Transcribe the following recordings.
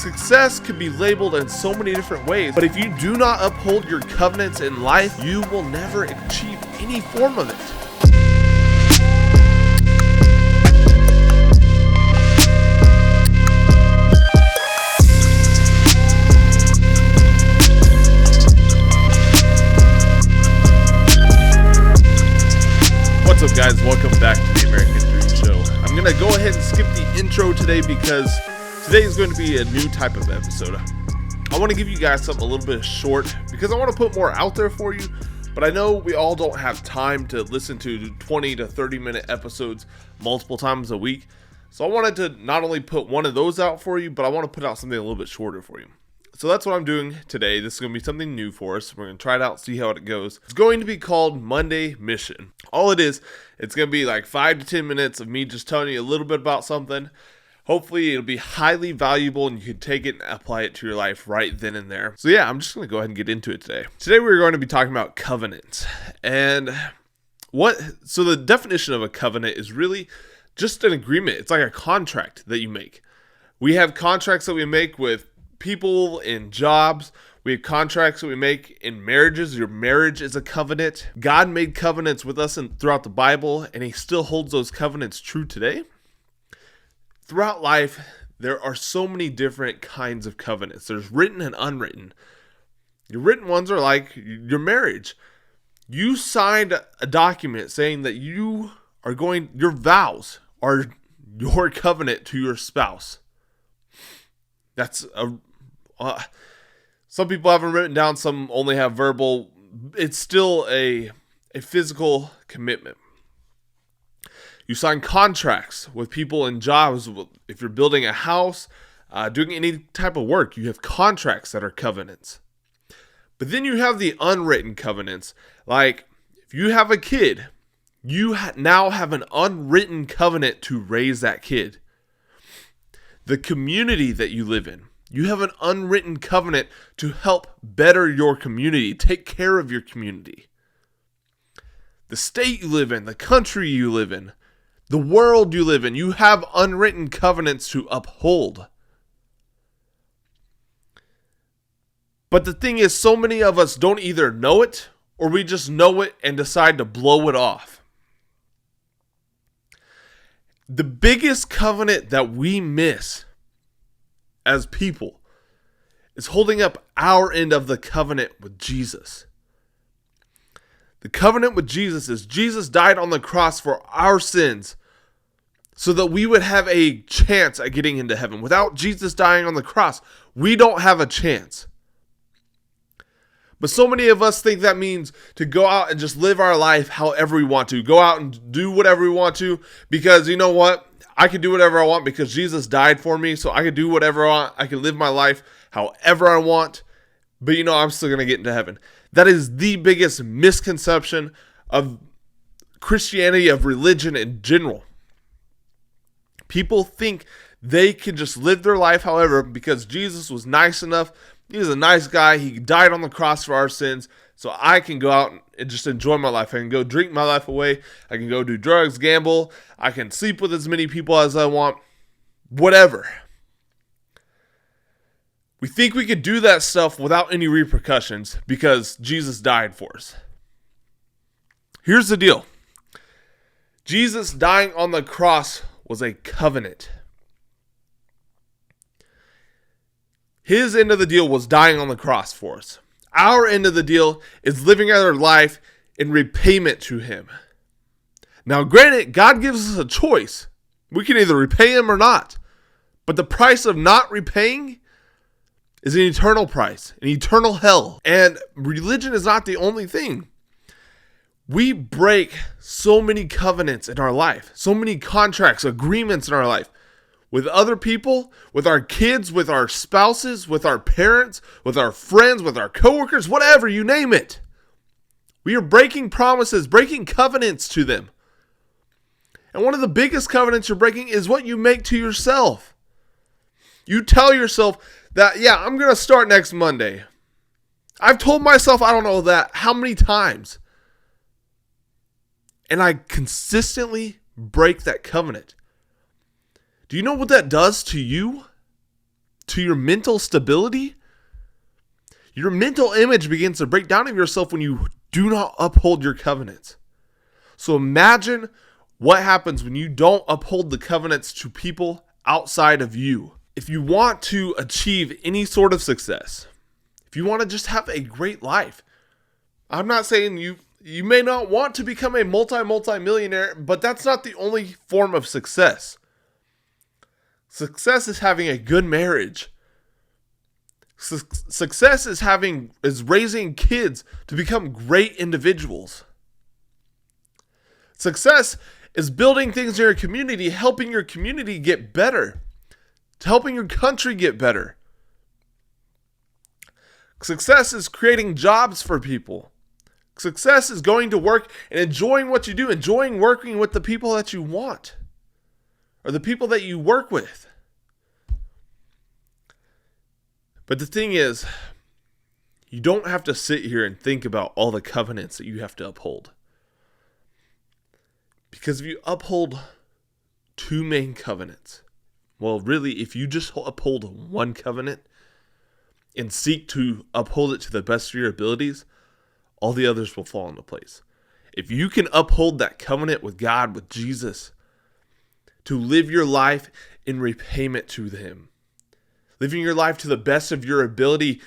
Success can be labeled in so many different ways, but if you do not uphold your covenants in life, you will never achieve any form of it. What's up, guys? Welcome back to the American Dream Show. I'm going to go ahead and skip the intro today because today is going to be a new type of episode. I want to give you guys something a little bit short because I want to put more out there for you, but I know we all don't have time to listen to 20 to 30 minute episodes multiple times a week. So I wanted to not only put one of those out for you, but I want to put out something a little bit shorter for you. So that's what I'm doing today. This is going to be something new for us. We're going to try it out, see how it goes. It's going to be called Monday Mission. All it is, it's going to be like 5 to 10 minutes of me just telling you a little bit about something. Hopefully it'll be highly valuable and you can take it and apply it to your life right then and there. So yeah, I'm just going to go ahead and get into it today. Today we're going to be talking about covenants. So the definition of a covenant is really just an agreement. It's like a contract that you make. We have contracts that we make with people in jobs. We have contracts that we make in marriages. Your marriage is a covenant. God made covenants with us throughout the Bible, and he still holds those covenants true today. Throughout life, there are so many different kinds of covenants. There's written and unwritten. Your written ones are like your marriage. You signed a document saying that your vows are your covenant to your spouse. That's some people have them written down, some only have verbal. It's still a physical commitment. You sign contracts with people in jobs. If you're building a house, doing any type of work, you have contracts that are covenants. But then you have the unwritten covenants. Like if you have a kid, you now have an unwritten covenant to raise that kid. The community that you live in, you have an unwritten covenant to help better your community, take care of your community. The state you live in, the country you live in, the world you live in, you have unwritten covenants to uphold. But the thing is, so many of us don't either know it or we just know it and decide to blow it off. The biggest covenant that we miss as people is holding up our end of the covenant with Jesus. The covenant with Jesus is Jesus died on the cross for our sins so that we would have a chance at getting into heaven. Without Jesus dying on the cross, we don't have a chance. But so many of us think that means to go out and just live our life however we want to. Go out and do whatever we want to because you know what? I can do whatever I want because Jesus died for me, so I can do whatever I want. I can live my life however I want, but I'm still going to get into heaven. That is the biggest misconception of Christianity, of religion in general. People think they can just live their life however because Jesus was nice enough. He was a nice guy. He died on the cross for our sins. So I can go out and just enjoy my life. I can go drink my life away. I can go do drugs, gamble. I can sleep with as many people as I want. Whatever. We think we could do that stuff without any repercussions because Jesus died for us. Here's the deal. Jesus dying on the cross was a covenant. His end of the deal was dying on the cross for us. Our end of the deal is living our life in repayment to him. Now, granted, God gives us a choice. We can either repay him or not. But the price of not repaying is an eternal price, an eternal hell. And religion is not the only thing. We break so many covenants in our life, so many contracts, agreements in our life. With other people, with our kids, with our spouses, with our parents, with our friends, with our coworkers, whatever, you name it. We are breaking promises, breaking covenants to them. And one of the biggest covenants you're breaking is what you make to yourself. You tell yourself that, I'm going to start next Monday. I've told myself, I don't know that, how many times. And I consistently break that covenant. Do you know what that does to you? to your mental stability, your mental image begins to break down of yourself when you do not uphold your covenants. So imagine what happens when you don't uphold the covenants to people outside of you. If you want to achieve any sort of success, if you want to just have a great life, I'm not saying you may not want to become a multi-millionaire, but that's not the only form of success. Success is having a good marriage. Success is raising kids to become great individuals. Success is building things in your community, helping your community get better, helping your country get better. Success is creating jobs for people. Success is going to work and enjoying what you do, enjoying working with the people that you want or the people that you work with. But the thing is, you don't have to sit here and think about all the covenants that you have to uphold. Because if you uphold two main covenants, well, really, if you just uphold one covenant and seek to uphold it to the best of your abilities, all the others will fall into place. If you can uphold that covenant with God, with Jesus, to live your life in repayment to Him, living your life to the best of your ability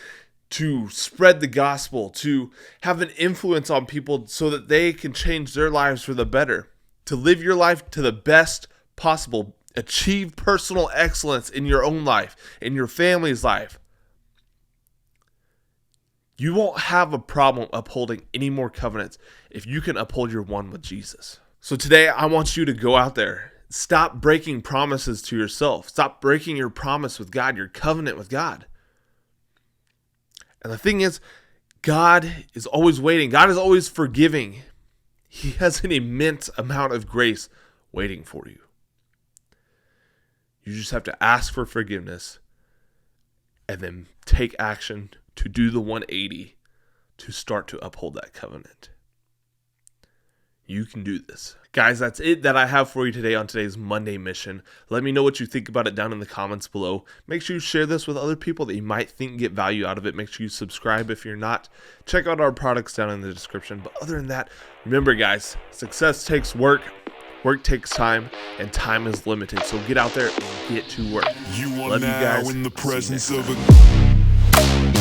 to spread the gospel, to have an influence on people so that they can change their lives for the better, to live your life to the best possible, achieve personal excellence in your own life, in your family's life, you won't have a problem upholding any more covenants if you can uphold your one with Jesus. So today, I want you to go out there. Stop breaking promises to yourself. Stop breaking your promise with God, your covenant with God. And the thing is, God is always waiting. God is always forgiving. He has an immense amount of grace waiting for you. You just have to ask for forgiveness and then take action to do the 180 to start to uphold that covenant. You can do this. Guys, that's it that I have for you today on today's Monday mission. Let me know what you think about it down in the comments below. Make sure you share this with other people that you might think get value out of it. Make sure you subscribe if you're not. Check out our products down in the description. But other than that, remember guys, success takes work. Work takes time, and time is limited. So get out there and get to work. You are Love now you guys. in the presence of a